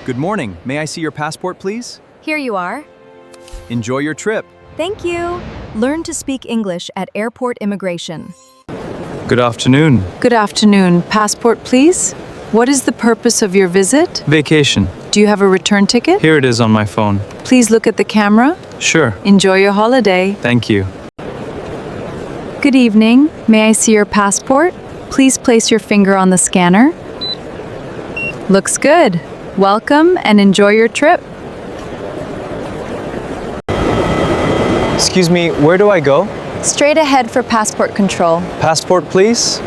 Good morning. May I see your passport, please? Here you are. Enjoy your trip. Thank you. Learn to speak English at airport immigration. Good afternoon. Good afternoon. Passport, please. What is the purpose of your visit? Vacation. Do you have a return ticket? Here it is on my phone. Please look at the camera. Sure. Enjoy your holiday. Thank you. Good evening. May I see your passport? Please place your finger on the scanner. Looks good. Welcome and enjoy your trip. Excuse me, where do I go? Straight ahead for passport control. Passport, please.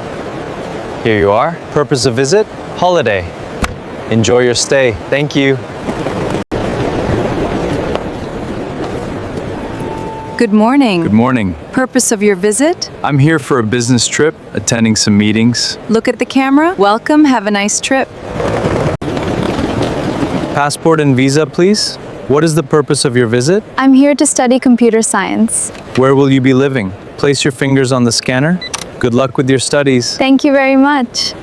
Here you are. Purpose of visit? Holiday. Enjoy your stay. Thank you. Good morning. Good morning. Purpose of your visit? I'm here for a business trip, attending some meetings. Look at the camera. Welcome. Have a nice trip. Passport and visa, please. What is the purpose of your visit? I'm here to study computer science. Where will you be living? Place your fingers on the scanner. Good luck with your studies. Thank you very much.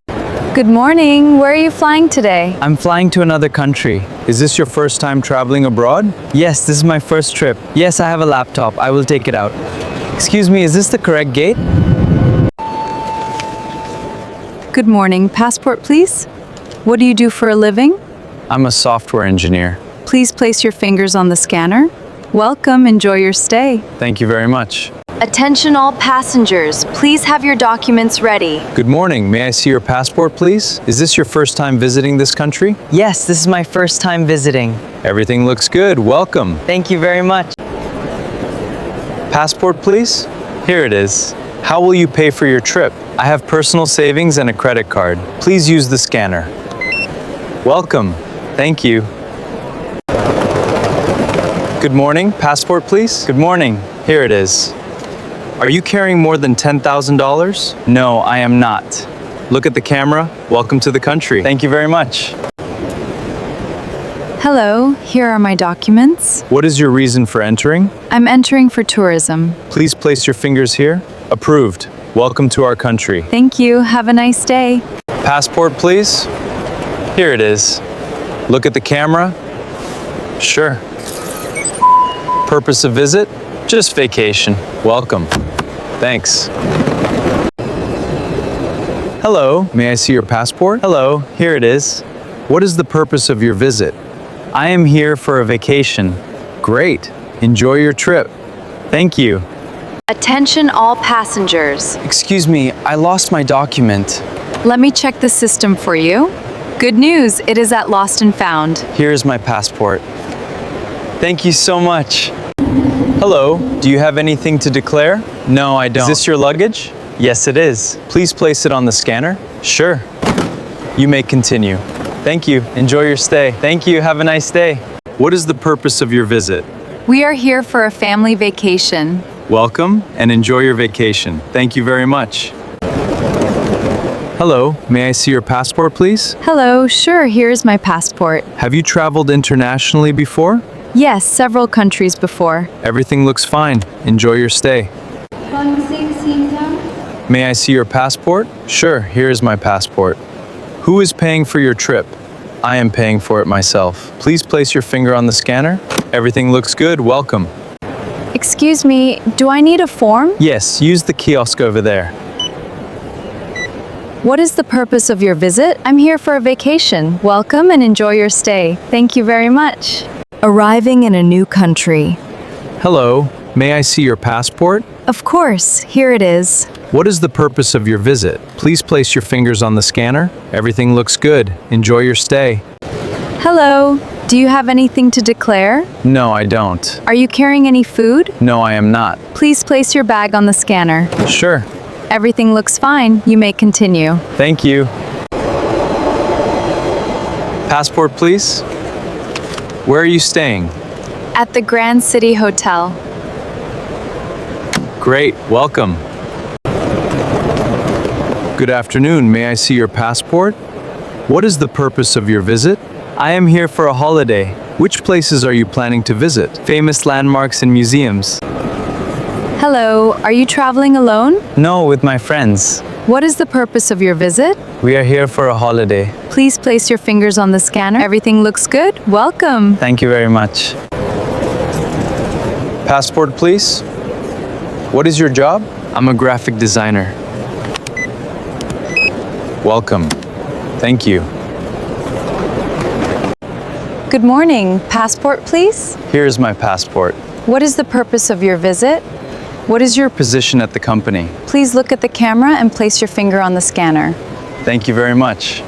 Good morning. Where are you flying today? I'm flying to another country. Is this your first time traveling abroad? Yes, this is my first trip. Yes, I have a laptop. I will take it out. Excuse me, is this the correct gate? Good morning. Passport, please. What do you do for a living? I'm a software engineer. Please place your fingers on the scanner. Welcome. Enjoy your stay. Thank you very much. Attention all passengers. Please have your documents ready. Good morning. May I see your passport, please? Is this your first time visiting this country? Yes, this is my first time visiting. Everything looks good. Welcome. Thank you very much. Passport, please? Here it is. How will you pay for your trip? I have personal savings and a credit card. Please use the scanner. Welcome. Thank you. Good morning. Passport, please? Good morning. Here it is. Are you carrying more than $10,000? No, I am not. Look at the camera. Welcome to the country. Thank you very much. Hello. Here are my documents. What is your reason for entering? I'm entering for tourism. Please place your fingers here. Approved. Welcome to our country. Thank you. Have a nice day. Passport, please. Here it is. Look at the camera. Sure. Purpose of visit? Just vacation. Welcome. Thanks. Hello, may I see your passport? Hello, here it is. What is the purpose of your visit? I am here for a vacation. Great. Enjoy your trip. Thank you. Attention all passengers. Excuse me, I lost my document. Let me check the system for you. Good news, it is at Lost and Found. Here's my passport. Thank you so much. Hello, do you have anything to declare? No, I don't. Is this your luggage? Yes, it is. Please place it on the scanner. Sure. You may continue. Thank you. Enjoy your stay. Thank you. Have a nice day. What is the purpose of your visit? We are here for a family vacation. Welcome and enjoy your vacation. Thank you very much. Hello, may I see your passport, please? Hello, sure, here's my passport. Have you traveled internationally before? Yes, several countries before. Everything looks fine. Enjoy your stay. May I see your passport? Sure, here is my passport. Who is paying for your trip? I am paying for it myself. Please place your finger on the scanner. Everything looks good. Welcome. Excuse me, do I need a form? Yes, use the kiosk over there. What is the purpose of your visit? I'm here for a vacation. Welcome and enjoy your stay. Thank you very much. Arriving in a new country. Hello, may I see your passport? Of course, here it is. What is the purpose of your visit? Please place your fingers on the scanner. Everything looks good. Enjoy your stay. Hello. Do you have anything to declare? No, I don't. Are you carrying any food? No, I am not. Please place your bag on the scanner. Sure. Everything looks fine. You may continue. Thank you. Passport, please. Where are you staying? At the Grand City Hotel. Great, welcome. Good afternoon, may I see your passport? What is the purpose of your visit? I am here for a holiday. Which places are you planning to visit? Famous landmarks and museums. Hello, are you traveling alone? No, with my friends. What is the purpose of your visit? We are here for a holiday. Please place your fingers on the scanner. Everything looks good. Welcome. Thank you very much. Passport, please. What is your job? I'm a graphic designer. Welcome. Thank you. Good morning. Passport, please. Here's my passport. What is the purpose of your visit? What is your position at the company? Please look at the camera and place your finger on the scanner. Thank you very much.